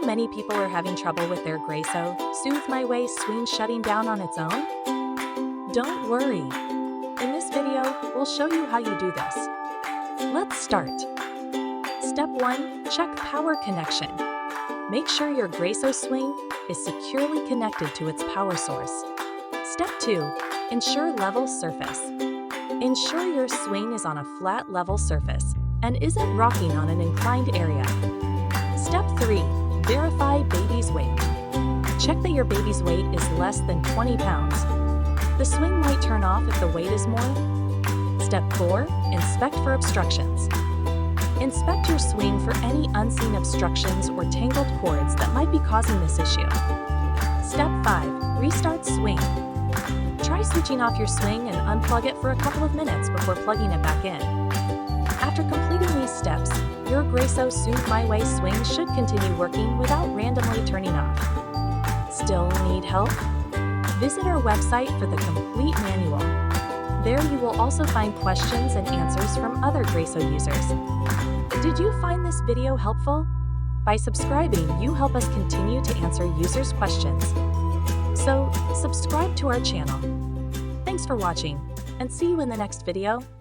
know many people are having trouble with their Graco Soothe My Way swing shutting down on its own? Don't worry. In this video, we'll show you how you do this. Let's start. Step 1. Check power connection. Make sure your Graco swing is securely connected to its power source. Step 2. Ensure level surface. Ensure your swing is on a flat level surface and isn't rocking on an inclined area. Step 3. Verify baby's weight. Check that your baby's weight is less than 20 pounds. The swing might turn off if the weight is more. Step 4. Inspect for obstructions. Inspect your swing for any unseen obstructions or tangled cords that might be causing this issue. Step 5. Restart swing. Try switching off your swing and unplug it for a couple of minutes before plugging it back in. After completing these steps, your Graco Soothe My Way swing should continue working without randomly turning off. Still need help? Visit our website for the complete manual. There you will also find questions and answers from other Graco users. Did you find this video helpful? By subscribing, you help us continue to answer users' questions. So, subscribe to our channel. Thanks for watching, and see you in the next video.